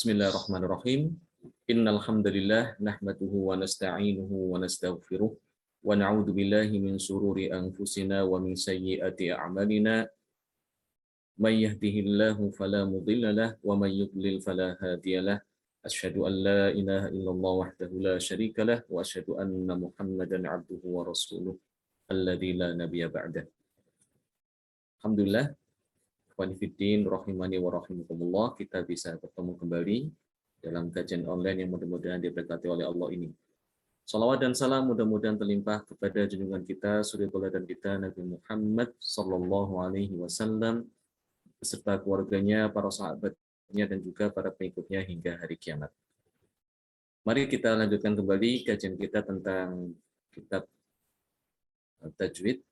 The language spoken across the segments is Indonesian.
Bismillahirrahmanirrahim. Innal hamdalillah nahmaduhu wa nasta'inuhu wa nastaghfiruh wa na'udzu billahi min shururi anfusina wa min sayyiati a'malina. May yahdihillahu fala mudilla lahu wa may yudlil fala hadiyalah. Asyhadu an la ilaha illallah wahdahu la syarika lah wa asyhadu anna Muhammadan 'abduhu wa rasuluh alladzi la nabiyya ba'dah. Alhamdulillah, Ikhwanifiddin rahimani wa rahimakumullah, kita bisa bertemu kembali dalam kajian online yang mudah-mudahan diberkati oleh Allah ini. Salawat dan salam mudah-mudahan terlimpah kepada junjungan kita, suri tauladan kita, Nabi Muhammad sallallahu alaihi wasallam beserta keluarganya, para sahabatnya dan juga para pengikutnya hingga hari kiamat. Mari kita lanjutkan kembali kajian kita tentang kitab Tajwid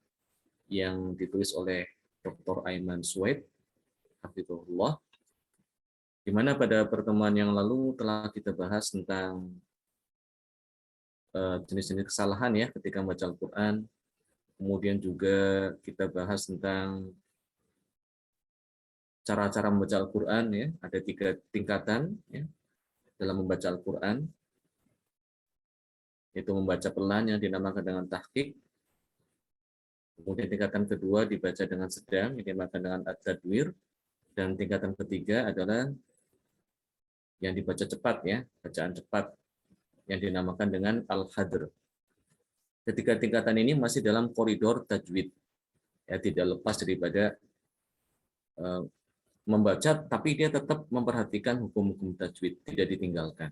yang ditulis oleh Dr. Aiman Suwaid, hafizahullah, di mana pada pertemuan yang lalu telah kita bahas tentang jenis-jenis kesalahan ya ketika membaca Al-Quran. Kemudian juga kita bahas tentang cara-cara membaca Al-Quran ya, ada 3 tingkatan ya dalam membaca Al-Quran, yaitu membaca pelan yang dinamakan dengan tahqiq. Kemudian tingkatan kedua dibaca dengan sedang yang dinamakan dengan at-tadwir. Dan tingkatan ketiga adalah yang dibaca cepat ya, bacaan cepat yang dinamakan dengan al-hadr. Ketiga tingkatan ini masih dalam koridor tajwid. Ya, tidak lepas daripada membaca, tapi dia tetap memperhatikan hukum-hukum tajwid, tidak ditinggalkan.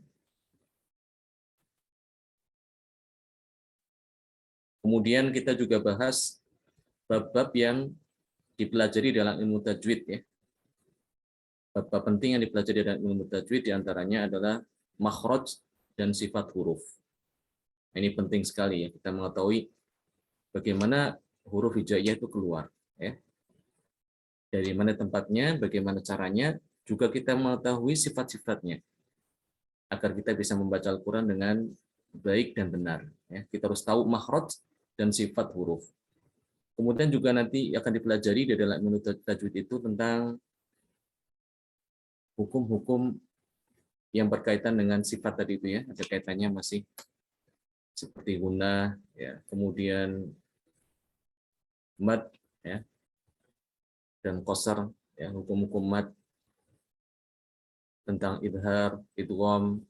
Kemudian kita juga bahas bab-bab yang dipelajari dalam ilmu tajwid ya. Bab penting yang dipelajari dalam ilmu tajwid diantaranya adalah makhraj dan sifat huruf. Ini penting sekali ya, kita mengetahui bagaimana huruf hijaiyah itu keluar ya. Dari mana tempatnya, bagaimana caranya, juga kita mengetahui sifat-sifatnya agar kita bisa membaca Al-Quran dengan baik dan benar ya. Kita harus tahu makhraj dan sifat huruf. Kemudian juga nanti akan dipelajari di dalam ilmu tajwid itu tentang hukum-hukum yang berkaitan dengan sifat tadi itu ya, ada kaitannya masih seperti gunnah ya, kemudian mad ya, dan qasar ya, hukum-hukum mad, tentang idhar, idgham,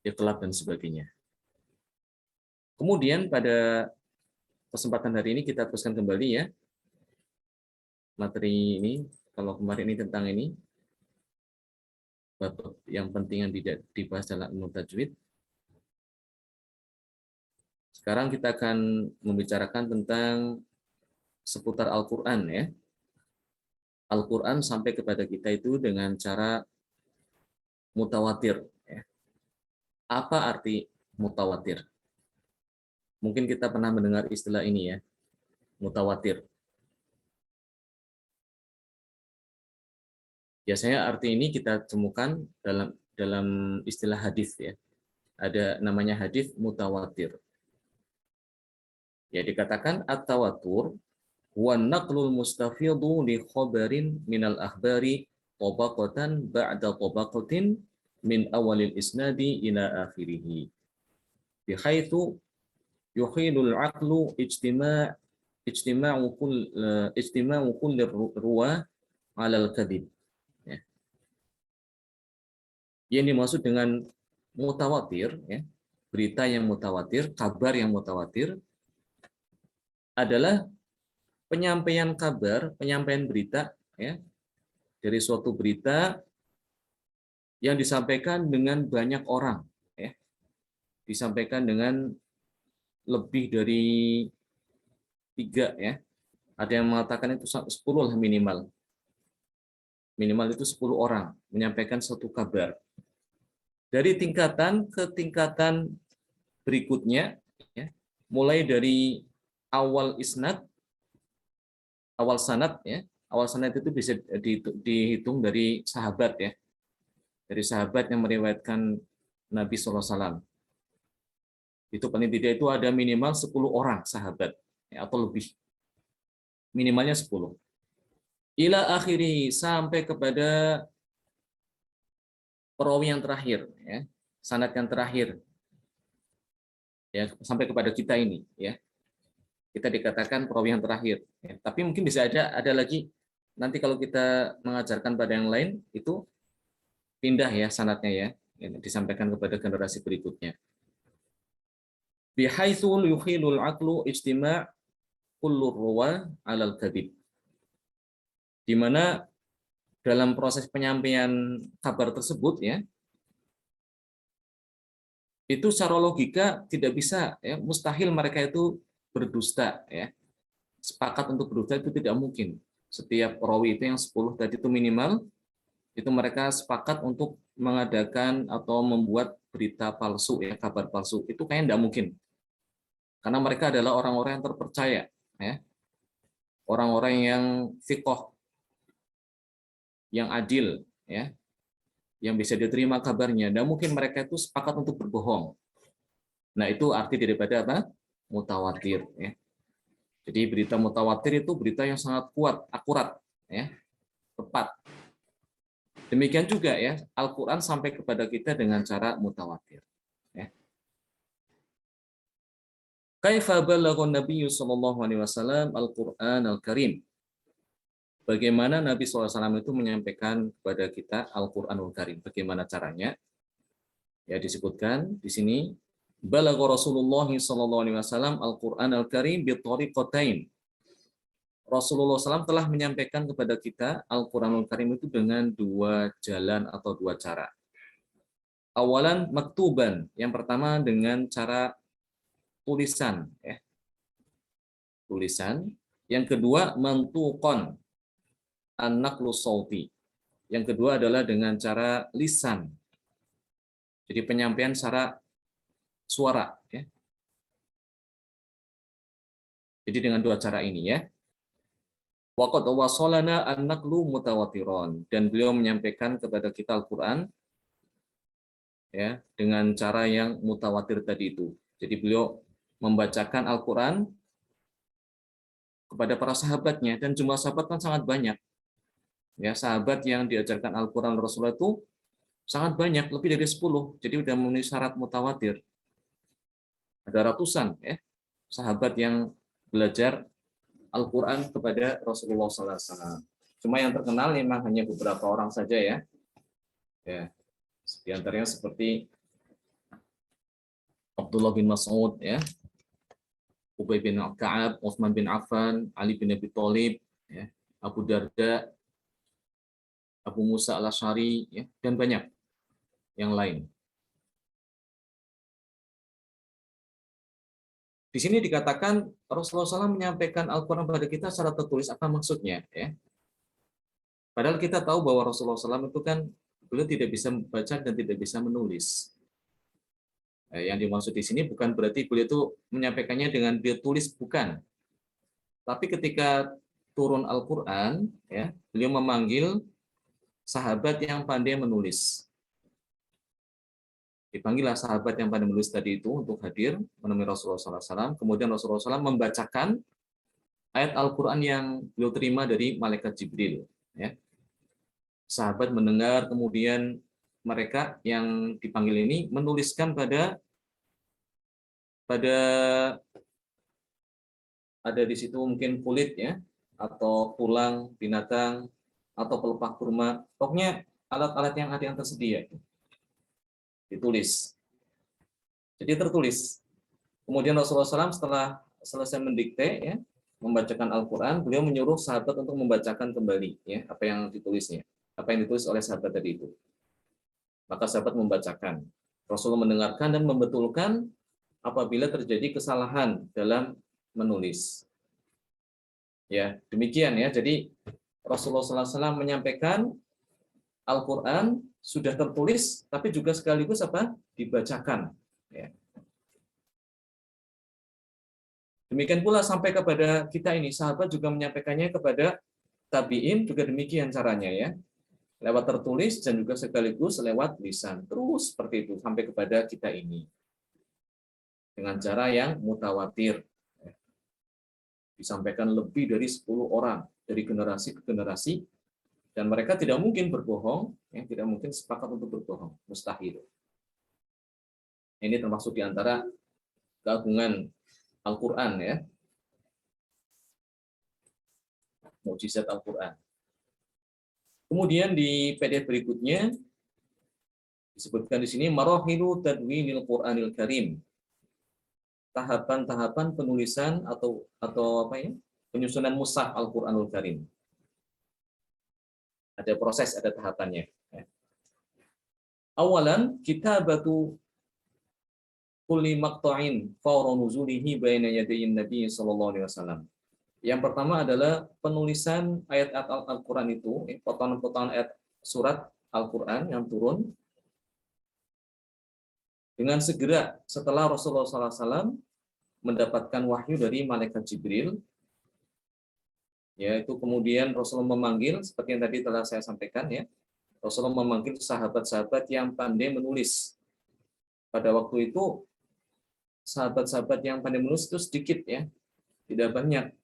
iqlab dan sebagainya. Kemudian pada kesempatan hari ini kita teruskan kembali ya materi ini. Kalau kemarin ini tentang ini bab yang penting yang tidak dibahas dalam ilmu tajwid. Sekarang kita akan membicarakan tentang seputar Al-Quran ya. Al-Quran sampai kepada kita itu dengan cara mutawatir ya. Apa arti mutawatir? Mungkin kita pernah mendengar istilah ini ya, mutawatir. Biasanya arti ini kita temukan dalam istilah hadis ya. Ada namanya hadis mutawatir. Ya, dikatakan at-tawatur huwa naqlul mustafidhu li khabarin minal akhbari tabaqatan ba'da tabaqatin min awalil isnadi ila akhirih. Bihaitsu yukhilul aqlu ijtima'u kulli ruwa 'ala al-kadhib. Ya. Yang dimaksud dengan mutawatir ya, berita yang mutawatir, kabar yang mutawatir adalah penyampaian kabar, penyampaian berita ya, dari suatu berita yang disampaikan dengan banyak orang ya. Disampaikan dengan lebih dari 3 ya. Ada yang mengatakan itu 10 lah minimal. Minimal itu 10 orang menyampaikan suatu kabar. Dari tingkatan ke tingkatan berikutnya ya, mulai dari awal isnad, awal sanad ya. Awal sanad itu bisa dihitung dari sahabat ya. Dari sahabat yang meriwayatkan Nabi SAW. Itu paling tidak itu ada minimal 10 orang sahabat ya, atau lebih. Minimalnya 10. Ila akhiri, sampai kepada perawi yang terakhir, ya, sanad yang terakhir, ya, sampai kepada kita ini, ya, kita dikatakan perawi yang terakhir. Ya. Tapi mungkin bisa ada lagi nanti kalau kita mengajarkan pada yang lain itu pindah ya sanadnya ya, disampaikan kepada generasi berikutnya. Bihaitsul yukhilul aqlu ijtima' kullu ruwa 'alal kadhib. Di mana dalam proses penyampaian kabar tersebut ya, itu secara logika tidak bisa ya, mustahil mereka itu berdusta ya. Sepakat untuk berdusta itu tidak mungkin. Setiap perawi itu yang 10 tadi itu minimal itu mereka sepakat untuk mengadakan atau membuat berita palsu ya, kabar palsu. Itu kayaknya tidak mungkin. Karena mereka adalah orang-orang yang terpercaya ya. Orang-orang yang thiqah, yang adil ya, yang bisa diterima kabarnya. Dan mungkin mereka itu sepakat untuk berbohong. Nah, itu arti daripada apa? Mutawatir ya. Jadi berita mutawatir itu berita yang sangat kuat, akurat ya, tepat. Demikian juga ya, Al-Qur'an sampai kepada kita dengan cara mutawatir ya. Kaifa balagha Nabi sallallahu alaihi wasallam Al-Qur'an Al-Karim? Bagaimana Nabi SAW itu menyampaikan kepada kita Al-Qur'anul Karim? Bagaimana caranya? Ya disebutkan di sini balagha Rasulullah sallallahu alaihi wasallam Al-Qur'an Al-Karim bi tariqatain. Rasulullah SAW telah menyampaikan kepada kita Al-Qur'anul Karim itu dengan dua jalan atau dua cara. Awalan maktuban, yang pertama dengan cara tulisan ya. Tulisan. Yang kedua mantuqan, an-naqlu sauti. Yang kedua adalah dengan cara lisan. Jadi penyampaian secara suara ya. Jadi dengan dua cara ini ya. Waqad wasalana an-naqlu mutawatiron, dan beliau menyampaikan kepada kita Al-Qur'an ya dengan cara yang mutawatir tadi itu. Jadi beliau membacakan Al-Qur'an kepada para sahabatnya, dan jumlah sahabat kan sangat banyak. Ya, sahabat yang diajarkan Al-Qur'an Rasulullah itu sangat banyak, lebih dari 10. Jadi sudah memenuhi syarat mutawatir. Ada ratusan ya sahabat yang belajar Al-Qur'an kepada Rasulullah SAW. Cuma yang terkenal memang hanya beberapa orang saja ya. Ya. Di antaranya seperti Abdullah bin Mas'ud ya, Ubay bin Ka'ab, Utsman bin Affan, Ali bin Abi Thalib, ya, Abu Darda, Abu Musa al-Asy'ari, ya, dan banyak yang lain. Di sini dikatakan Rasulullah SAW menyampaikan Al-Quran kepada kita secara tertulis. Apa maksudnya? Ya. Padahal kita tahu bahwa Rasulullah SAW itu kan beliau tidak bisa membaca dan tidak bisa menulis. Yang dimaksud di sini bukan berarti beliau itu menyampaikannya dengan dia tulis, bukan. Tapi ketika turun Al-Quran, ya, beliau memanggil sahabat yang pandai menulis. Dipanggillah sahabat yang pandai menulis tadi itu untuk hadir menemui Rasulullah SAW. Kemudian Rasulullah SAW membacakan ayat Al-Quran yang beliau terima dari malaikat Jibril. Ya. Sahabat mendengar, kemudian mereka yang dipanggil ini menuliskan pada ada di situ mungkin kulit ya, atau tulang binatang, atau pelepah kurma, pokoknya alat-alat yang ada yang tersedia ditulis. Jadi tertulis. Kemudian Rasulullah SAW setelah selesai mendikte ya, membacakan Al-Quran, beliau menyuruh sahabat untuk membacakan kembali ya apa yang ditulisnya, apa yang ditulis oleh sahabat tadi itu. Maka sahabat membacakan. Rasulullah mendengarkan dan membetulkan apabila terjadi kesalahan dalam menulis. Ya, demikian ya. Jadi Rasulullah SAW menyampaikan Al-Quran sudah tertulis, tapi juga sekaligus apa? Dibacakan. Ya. Demikian pula sampai kepada kita ini, sahabat juga menyampaikannya kepada tabi'in, juga demikian caranya ya. Lewat tertulis dan juga sekaligus lewat lisan. Terus seperti itu sampai kepada kita ini. Dengan cara yang mutawatir. Disampaikan lebih dari 10 orang dari generasi ke generasi Dan mereka tidak mungkin berbohong, ya, tidak mungkin sepakat untuk berbohong, mustahil. Ini termasuk di antara keagungan Al-Quran, ya, mukjizat Al-Quran. Kemudian di PDF berikutnya disebutkan di sini marahilu tadwinil Qur'anil Karim. Tahapan-tahapan penulisan atau apa ya? Penyusunan mushaf Al-Qur'anul Karim. Ada proses, ada tahapannya. Awalan kitabatu kulli maqta'in fawra nuzulihi baina yadayin Nabi sallallahu alaihi wasallam. Yang pertama adalah penulisan ayat-ayat Al-Qur'an itu, potongan-potongan ayat surat Al-Qur'an yang turun dengan segera setelah Rasulullah SAW mendapatkan wahyu dari malaikat Jibril, yaitu kemudian Rasulullah memanggil, seperti yang tadi telah saya sampaikan, ya, Rasulullah memanggil sahabat-sahabat yang pandai menulis. Pada waktu itu sahabat-sahabat yang pandai menulis itu sedikit, ya, tidak banyak.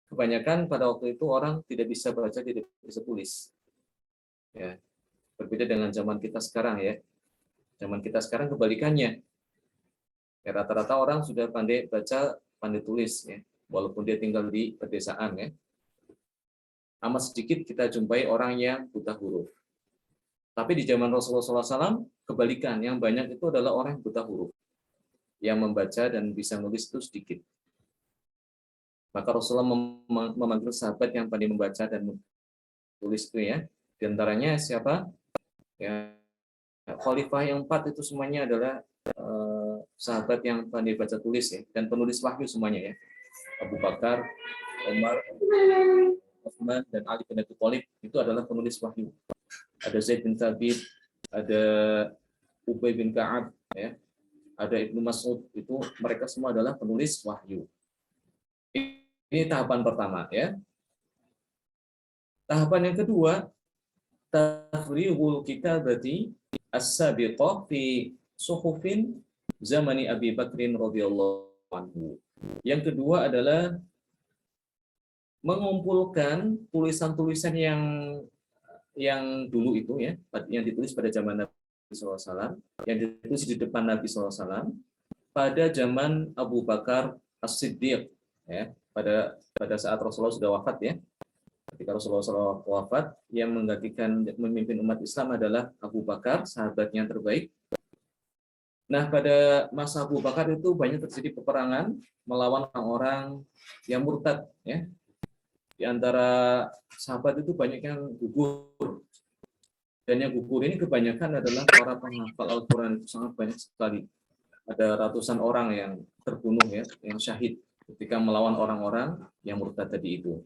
Kebanyakan pada waktu itu orang tidak bisa baca, tidak bisa tulis. Ya, berbeda dengan zaman kita sekarang, ya. Zaman kita sekarang kebalikannya. Ya, rata-rata orang sudah pandai baca, pandai tulis, ya, walaupun dia tinggal di pedesaan, ya. Amat sedikit kita jumpai orang yang buta huruf. Tapi di zaman Rasulullah SAW, kebalikan, yang banyak itu adalah orang yang buta huruf. Yang membaca dan bisa menulis itu sedikit. Maka Rasulullah memanggil sahabat yang pandai membaca dan menulis itu, ya. Di antaranya siapa? Ya, Khalifah yang 4 itu semuanya adalah sahabat yang pandai baca tulis, ya, dan penulis wahyu semuanya, ya. Abu Bakar, Umar, Utsman, dan Ali bin Abi Thalib itu adalah penulis wahyu. Ada Zaid bin Thabit, ada Ubay bin Ka'ab, ya, ada Ibnu Mas'ud, itu mereka semua adalah penulis wahyu. Ini tahapan pertama, ya. Tahapan yang kedua, tafrighul kitabati as-sabiqah fi suhufin zamani Abi Bakrin radhiyallahu anhu. Yang kedua adalah mengumpulkan tulisan-tulisan yang dulu itu, ya, yang ditulis pada zaman Nabi SAW, yang ditulis di depan Nabi SAW pada zaman Abu Bakar As-Siddiq, ya, pada saat Rasulullah sudah wafat, ya. Ketika Rasulullah SAW wafat, yang menggantikan memimpin umat Islam adalah Abu Bakar, sahabatnya yang terbaik. Nah, pada masa Abu Bakar itu banyak terjadi peperangan melawan orang-orang yang murtad, ya. Di antara sahabat itu banyak yang gugur. Dan yang gugur ini kebanyakan adalah para penghafal Al-Quran, itu sangat banyak sekali. Ada ratusan orang yang terbunuh, ya, yang syahid ketika melawan orang-orang yang murtad tadi itu.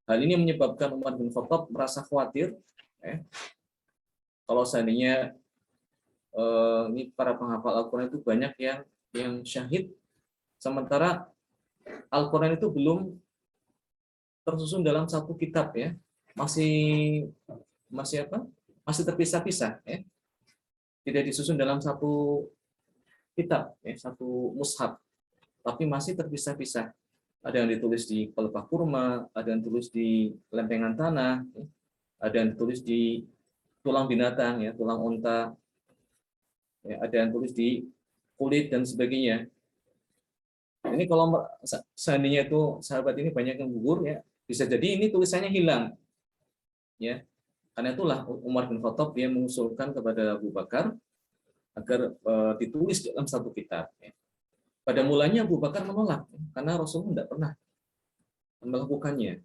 Hal ini menyebabkan Umar bin Khattab merasa khawatir, ya, kalau seandainya ini para penghafal Al-Quran itu banyak yang syahid, sementara Al-Quran itu belum tersusun dalam satu kitab, ya, masih terpisah-pisah, ya, tidak disusun dalam satu kitab, ya, satu mushaf, tapi masih terpisah-pisah. Ada yang ditulis di pelepah kurma, ada yang ditulis di lempengan tanah, ya, ada yang ditulis di tulang binatang, ya, tulang unta, ya, ada yang tulis di kulit dan sebagainya. Ini kalau seandainya itu sahabat ini banyak yang gugur, ya, bisa jadi ini tulisannya hilang, ya. Karena itulah Umar bin Khattab dia mengusulkan kepada Abu Bakar agar ditulis dalam satu kitab, ya. Pada mulanya Abu Bakar menolak, ya, karena Rasulullah tidak pernah melakukannya.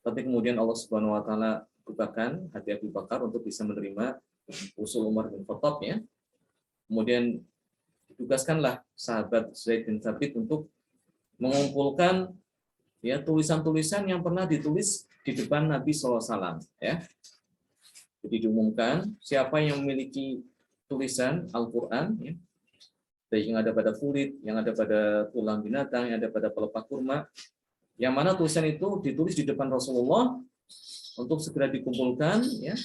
Tapi kemudian Allah Subhanahu wa taala bukakan hati Abu Bakar untuk bisa menerima usul Umar bin Khattab, ya. Kemudian ditugaskanlah sahabat Zaid bin Thabit untuk mengumpulkan, ya, tulisan-tulisan yang pernah ditulis di depan Nabi SAW, ya. Jadi diumumkan siapa yang memiliki tulisan Al-Quran, ya, yang ada pada kulit, yang ada pada tulang binatang, yang ada pada pelepah kurma, yang mana tulisan itu ditulis di depan Rasulullah untuk segera dikumpulkan, ya,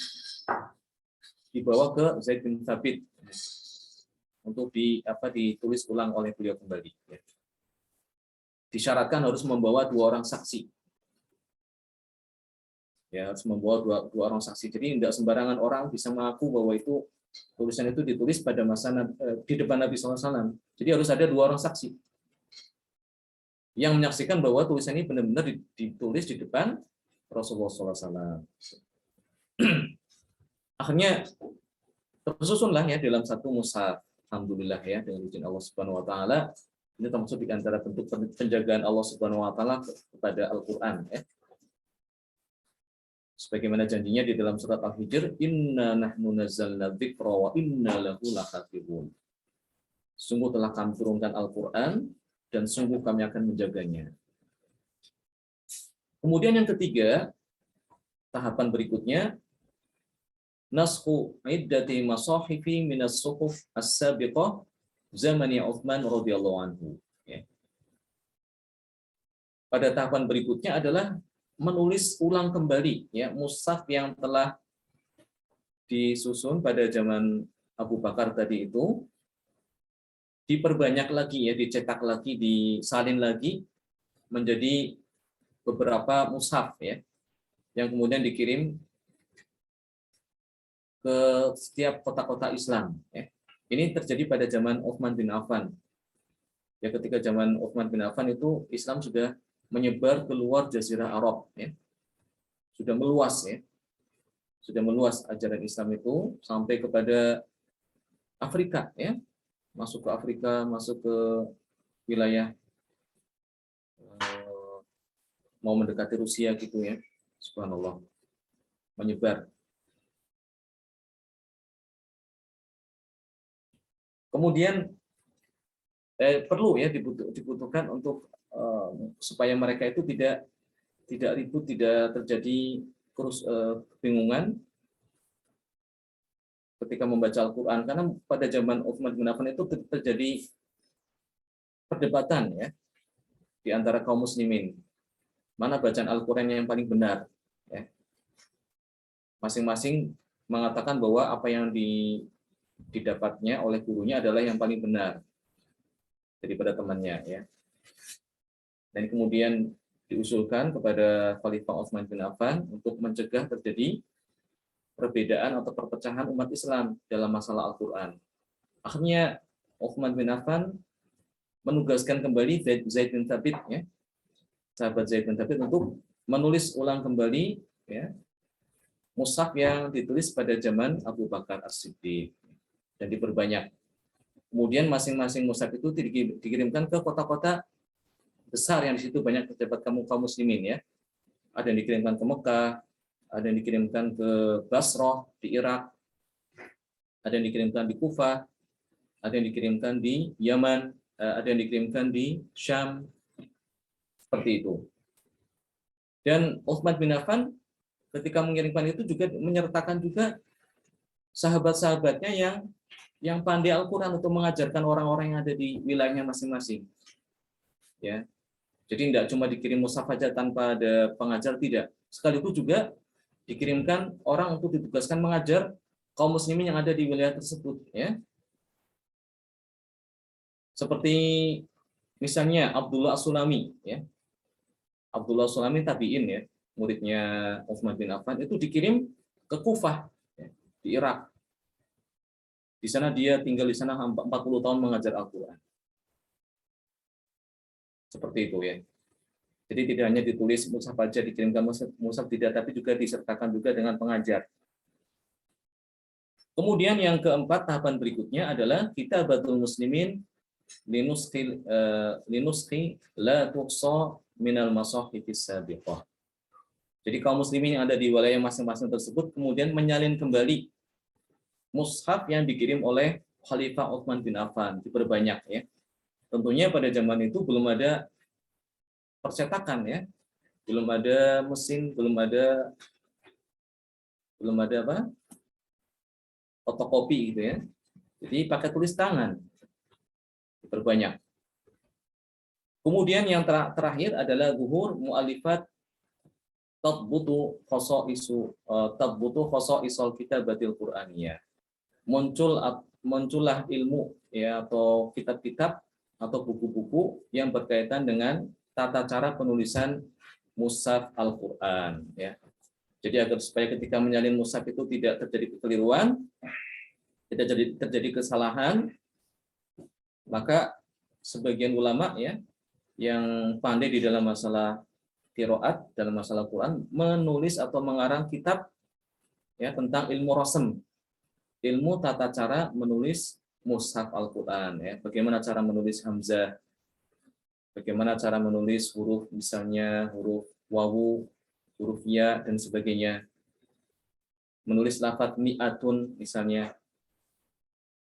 dibawa ke Zaid bin Thabit untuk ditulis ulang oleh beliau kembali, ya. Disyaratkan harus membawa 2 orang saksi. Ya, harus membawa dua orang saksi. Jadi tidak sembarangan orang bisa mengaku bahwa itu tulisan itu ditulis pada masa di depan Nabi SAW. Jadi harus ada dua orang saksi yang menyaksikan bahwa tulisan ini benar-benar ditulis di depan Rasulullah SAW. Akhirnya tersusunlah ya dalam satu mushaf. Alhamdulillah ya, dengan izin Allah Subhanahu Wa Taala. Ini termasuk di antara bentuk penjagaan Allah Subhanahu Wa Taala kepada Al-Quran. Ya. Sebagaimana janjinya di dalam surat Al-Hijr, Inna nahnu nazzalna dzikra wa inna lahu lahafizun. Sungguh telah kami turunkan Al-Quran dan sungguh kami akan menjaganya. Kemudian yang ketiga, tahapan berikutnya, naskhu iddati masahifi minas suhuf as-sabiqah zamani Utsman radhiyallahu anhu. Ya. Pada tahapan berikutnya adalah menulis ulang kembali ya mushaf yang telah disusun pada zaman Abu Bakar tadi itu, diperbanyak lagi ya, dicetak lagi, disalin lagi menjadi beberapa mushaf ya, yang kemudian dikirim ke setiap kota-kota Islam. Ya. Ini terjadi pada zaman Utsman bin Affan. Ya, ketika zaman Utsman bin Affan itu Islam sudah menyebar keluar Jazirah Arab. Ya. Sudah meluas ya. Sudah meluas ajaran Islam itu sampai kepada Afrika ya. Masuk ke Afrika, masuk ke wilayah mau mendekati Rusia gitu ya. Subhanallah. Menyebar. Kemudian perlu ya dibutuhkan untuk supaya mereka itu tidak ribut, tidak terjadi kebingungan ketika membaca Al-Quran, karena pada zaman Utsman bin Affan itu terjadi perdebatan ya di antara kaum muslimin, mana bacaan Al-Quran yang paling benar ya. Masing-masing mengatakan bahwa apa yang didapatnya oleh gurunya adalah yang paling benar daripada temannya ya. Dan kemudian diusulkan kepada Khalifah Utsman bin Affan untuk mencegah terjadi perbedaan atau perpecahan umat Islam dalam masalah Al-Quran. Akhirnya Utsman bin Affan menugaskan kembali Zaid bin Thabit ya, sahabat Zaid bin Thabit, untuk menulis ulang kembali ya mushaf yang ditulis pada zaman Abu Bakar As-Siddiq dan diperbanyak. Kemudian masing-masing mushaf itu dikirimkan ke kota-kota besar yang di situ banyak terdapat kaum muslimin ya. Ada yang dikirimkan ke Mekah, ada yang dikirimkan ke Basrah di Irak, ada yang dikirimkan di Kufah, ada yang dikirimkan di Yaman, ada yang dikirimkan di Syam, seperti itu. Dan Utsman bin Affan ketika mengirimkan itu juga menyertakan juga sahabat-sahabatnya yang pandai Al-Quran untuk mengajarkan orang-orang yang ada di wilayahnya masing-masing. Ya, jadi tidak cuma dikirim mushaf saja tanpa ada pengajar, tidak. Sekaligus juga dikirimkan orang untuk ditugaskan mengajar kaum muslimin yang ada di wilayah tersebut. Ya, seperti misalnya Abdullah As-Sulami. Ya, Abdullah As-Sulami tabi'in ya, muridnya Utsman bin Affan, itu dikirim ke Kufah ya, di Irak. Di sana dia tinggal di sana 40 tahun mengajar Al-Quran. Seperti itu ya. Jadi tidak hanya ditulis mushaf saja, dikirimkan mushaf tidak, tapi juga disertakan juga dengan pengajar. Kemudian yang keempat, tahapan berikutnya adalah kitabatul muslimin linuskhi la tuhsa minal masahifis sabiqah. Jadi kaum muslimin yang ada di wilayah masing-masing tersebut kemudian menyalin kembali mushaf yang dikirim oleh Khalifah Utsman bin Affan, diperbanyak ya. Tentunya pada zaman itu belum ada percetakan ya, belum ada mesin, belum ada apa, fotokopi gitu ya. Jadi pakai tulis tangan, diperbanyak. Kemudian yang terakhir adalah zuhur mu'alifat tatbutu khosaisul kitabatil Qur'aniyah. Muncullah ilmu ya, atau kitab-kitab atau buku-buku yang berkaitan dengan tata cara penulisan mushaf Al-Qur'an ya. Jadi agar supaya ketika menyalin mushaf itu tidak terjadi kekeliruan, tidak terjadi kesalahan, maka sebagian ulama ya yang pandai di dalam masalah qiraat, dalam masalah Quran, menulis atau mengarang kitab ya tentang ilmu rasm, ilmu tata cara menulis mushaf Al-Quran ya. Bagaimana cara menulis hamzah, bagaimana cara menulis huruf misalnya huruf wawu, huruf ya dan sebagainya. Menulis lafadz mi'atun misalnya,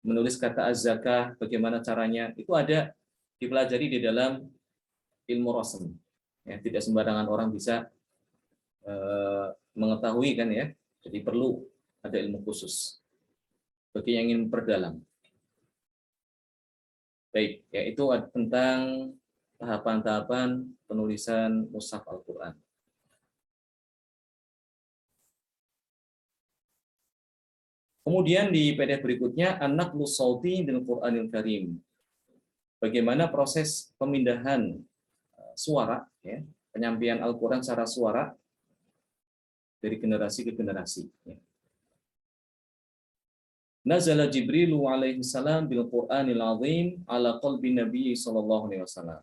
menulis kata az-zakah, bagaimana caranya, itu ada dipelajari di dalam ilmu rasm. Ya, tidak sembarangan orang bisa mengetahui kan ya. Jadi perlu ada ilmu khusus bagi yang ingin memperdalam. Baik, yaitu tentang tahapan-tahapan penulisan mushaf Al-Quran. Kemudian di PDF berikutnya, an-naqlu shauti bil Qur'anil Karim. Bagaimana proses pemindahan suara, ya, penyampaian Al-Quran secara suara dari generasi ke generasi. Ya. Nazala Jibrilu alaihi salam bil Qur'anil azim ala qalbi Nabi sallallahu alaihi wasallam.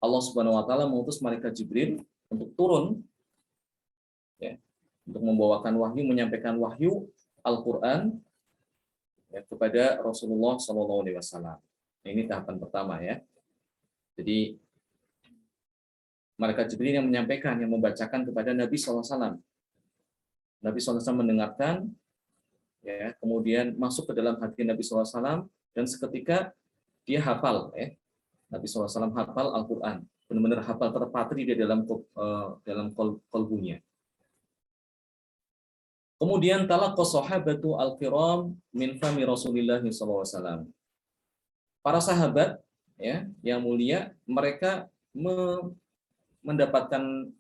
Allah Subhanahu wa taala mengutus malaikat Jibril untuk turun ya, untuk membawakan wahyu, menyampaikan wahyu Al-Qur'an ya, kepada Rasulullah sallallahu alaihi wasallam. Ini tahapan pertama ya. Jadi malaikat Jibril yang menyampaikan, yang membacakan kepada Nabi sallallahu alaihi wasallam. Nabi sallallahu alaihi wasallam mendengarkan ya, kemudian masuk ke dalam hati Nabi sallallahu alaihi wasallam dan seketika dia hafal ya. Nabi SAW hafal Al-Quran, benar-benar hafal terpatri di dalam kolbunya. Kemudian talaqqa sahabatu al-kiram min fami Rasulillah SAW. Para sahabat ya yang mulia, mereka mendapatkan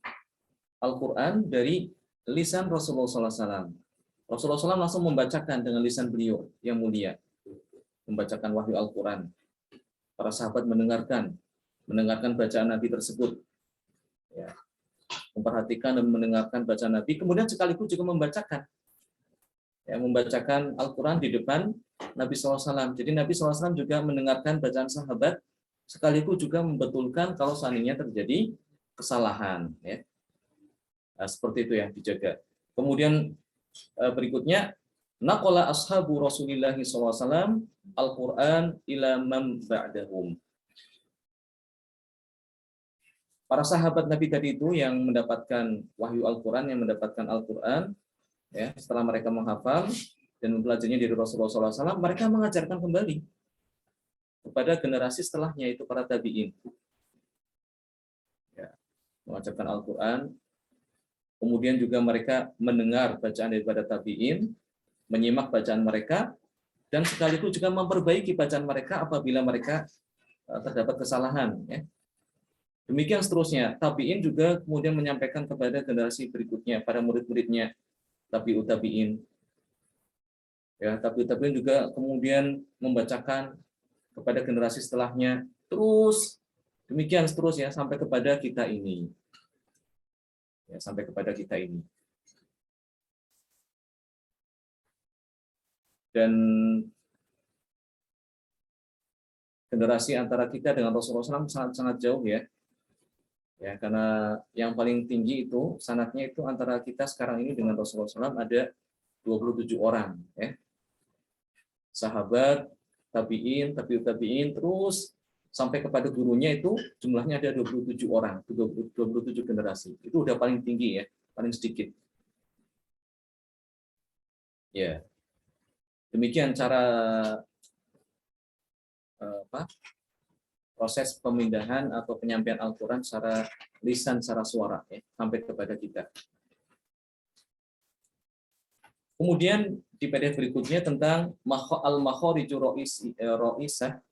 Al-Quran dari lisan Rasulullah SAW. Rasulullah SAW langsung membacakan dengan lisan beliau yang mulia, membacakan wahyu Al-Quran. Para sahabat mendengarkan bacaan Nabi tersebut, ya, memperhatikan dan mendengarkan bacaan Nabi, kemudian sekaligus juga membacakan Al-Quran di depan Nabi SAW. Jadi Nabi SAW juga mendengarkan bacaan sahabat, sekaligus juga membetulkan kalau seandainya terjadi kesalahan. Ya. Nah, seperti itu yang dijaga. Kemudian berikutnya, naqala ashabu Rasulillah SAW Al-Quran ila man ba'dahum. Para sahabat Nabi tadi itu yang mendapatkan wahyu Al-Quran, yang mendapatkan Al-Quran, ya, setelah mereka menghafal dan mempelajarinya dari Rasulullah SAW, mereka mengajarkan kembali kepada generasi setelahnya, itu para tabi'in. Ya, mengajarkan Al-Quran, kemudian juga mereka mendengar bacaan daripada tabi'in, menyimak bacaan mereka, dan sekaligus juga memperbaiki bacaan mereka apabila mereka terdapat kesalahan. Ya. Demikian seterusnya. Tabi'in juga kemudian menyampaikan kepada generasi berikutnya, pada murid-muridnya, tabi'ut tabi'in. Ya, tabi'ut tabi'in juga kemudian membacakan kepada generasi setelahnya. Terus demikian seterusnya sampai kepada kita ini. Ya, sampai kepada kita ini. Dan generasi antara kita dengan Rasulullah SAW sangat-sangat jauh ya. Ya, karena yang paling tinggi itu sanadnya itu antara kita sekarang ini dengan Rasulullah SAW ada 27 orang ya. Sahabat, tabi'in, tabi'ut tabi'in, terus sampai kepada gurunya itu jumlahnya ada 27 orang, 27 generasi. Itu udah paling tinggi ya, paling sedikit. Ya. Demikian cara proses pemindahan atau penyampaian Al-Quran secara lisan, secara suara ya, sampai kepada kita. Kemudian di PDF berikutnya tentang al-makhariju ra'isah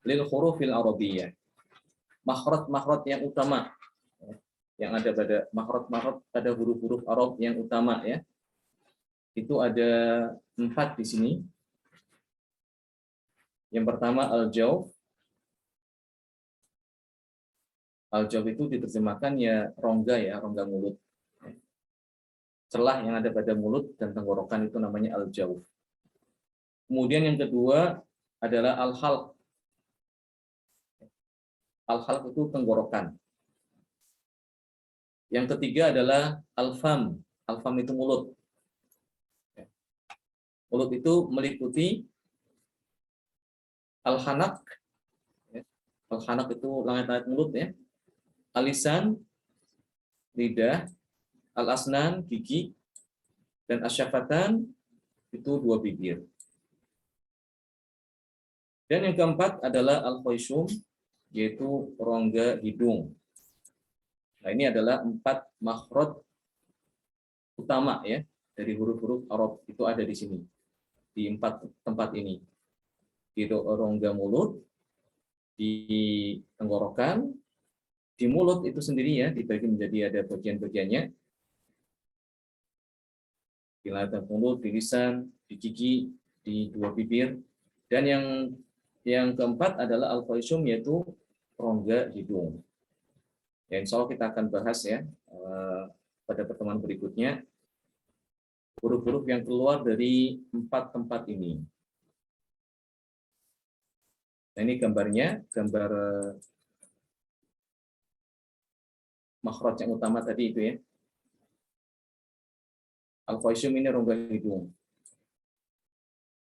lil hurufil arabiyyah. Makhraj yang utama yang ada pada makhraj pada huruf-huruf Arab yang utama ya. Itu ada 4 di sini. Yang pertama al-jawf, Al-jawf itu diterjemahkan ya rongga mulut. Celah yang ada pada mulut dan tenggorokan itu namanya al-jawf. Kemudian yang kedua adalah al-halq. Al-halq itu tenggorokan. Yang ketiga adalah al-fam. Al-fam itu mulut. Mulut itu meliputi al-hanak. Al-hanak itu langit-langit mulut ya. Al-lisan, lidah, al-asnan, gigi, dan asyafatan itu dua bibir. Dan yang keempat adalah al-khayshum, yaitu rongga hidung. Nah, ini adalah 4 makhraj utama ya dari huruf-huruf Arab itu ada di sini di 4 tempat ini. Di rongga mulut, di tenggorokan, di mulut itu sendiri ya dibagi menjadi ada bagian-bagiannya. Di langit mulut, di lisan, di gigi, di dua bibir, dan yang keempat adalah al-khayshum yaitu rongga hidung. Ya, insya Allah kita akan bahas ya pada pertemuan berikutnya huruf-huruf yang keluar dari 4 tempat ini. Nah, ini gambarnya, gambar makhraj yang utama tadi itu ya. Al-khayshum ini rongga hidung.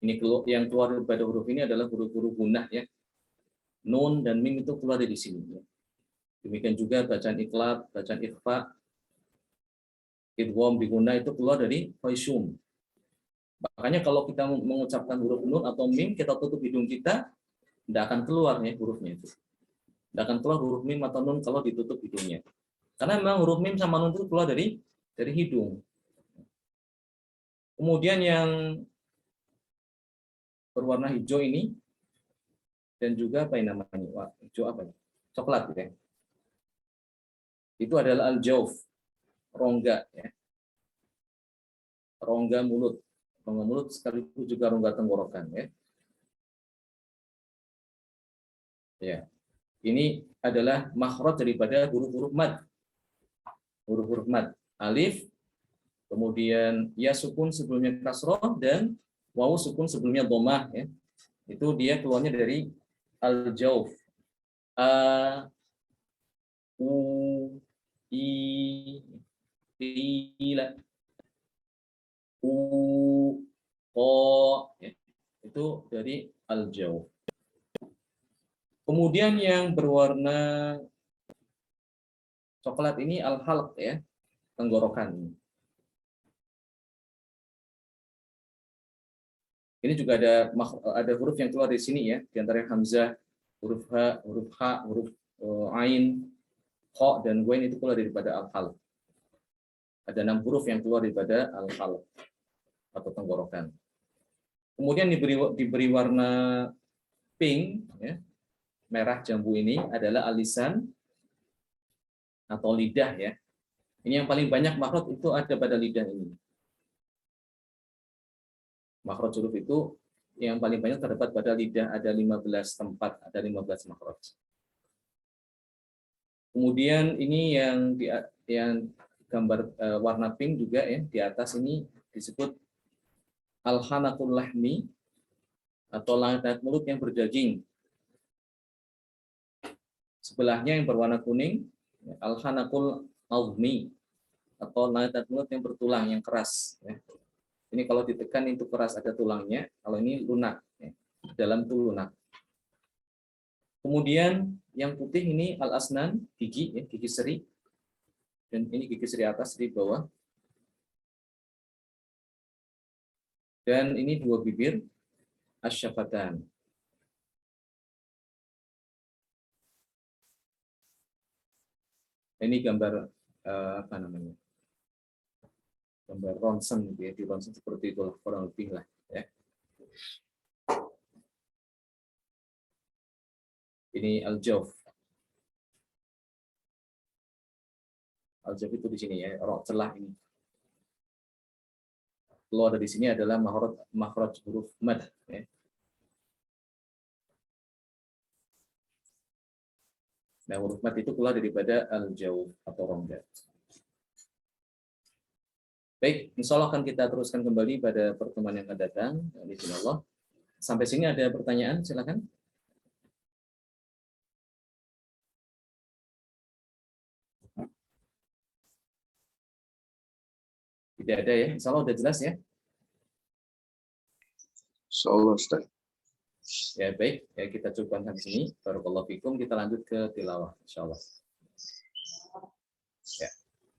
Ini yang keluar pada huruf ini adalah huruf-huruf gunnah ya. Nun dan mim itu keluar dari sini. Ya. Demikian juga bacaan iqlab, bacaan ikhfa, idgham bi gunnah itu keluar dari khayshum. Makanya kalau kita mengucapkan huruf nun atau mim, kita tutup hidung kita, tidak akan keluar ya hurufnya itu. Tidak akan keluar huruf mim atau nun kalau ditutup hidungnya. Karena memang huruf mim sama nun itu keluar dari hidung. Kemudian yang berwarna hijau ini dan juga apa yang namanya? Wah, hijau apa ya? Coklat gitu ya. Itu adalah al-jawf, rongga ya. Rongga mulut. Rongga mulut sekaligus juga rongga tenggorokan ya. Ya. Ini adalah makhraj daripada huruf-huruf mad. Huruf-huruf mad. Alif, kemudian ya sukun sebelumnya kasroh dan wawu sukun sebelumnya dhammah ya. Itu dia keluarnya dari al-jawf. A, u, i, ila, u, ko ya. Itu dari al-jawf. Kemudian yang berwarna coklat ini al-halq ya, tenggorokan. Ini juga ada huruf yang keluar di sini ya, di antara hamzah, huruf h, huruf ain, kha dan ghain itu keluar daripada al-halq. Ada 6 huruf yang keluar daripada al-halq atau tenggorokan. Kemudian diberi warna pink ya, merah jambu ini adalah alisan atau lidah ya. Ini yang paling banyak makhraj itu ada pada lidah ini. Makhraj huruf itu yang paling banyak terdapat pada lidah, ada 15 tempat, ada 15 makhraj. Kemudian ini yang gambar warna pink juga ya, di atas ini disebut al-hanaqul lahmi atau langit mulut yang berdaging. Sebelahnya yang berwarna kuning al-hanaqul azmi atau langit mulut yang bertulang, yang keras ya. Ini kalau ditekan itu keras, ada tulangnya. Kalau ini lunak ya. Dalam itu lunak. Kemudian yang putih ini al-asnan, gigi ya, gigi seri. Dan ini gigi seri atas, seri bawah. Dan ini dua bibir, asyafatan. Ini gambar apa namanya? Gambar ronsen gitu ya, di ronsen seperti itu kurang lebih lah ya. Ini al-jawf. Al-jawf itu di sini ya, celah ini. Keluar dari sini adalah makhraj huruf mad ya. Nah, huruf mat itu keluar daripada al-jauf atau rongga. Baik, insya Allah akan kita teruskan kembali pada pertemuan yang akan datang. Bismillah. Sampai sini ada pertanyaan, silakan. Tidak ada ya, insya Allah udah jelas ya. Insyaallah Ustaz. Ya baik, ya kita cukupkan sampai sini. Barakallahu fikum, kita lanjut ke tilawah, insya Allah.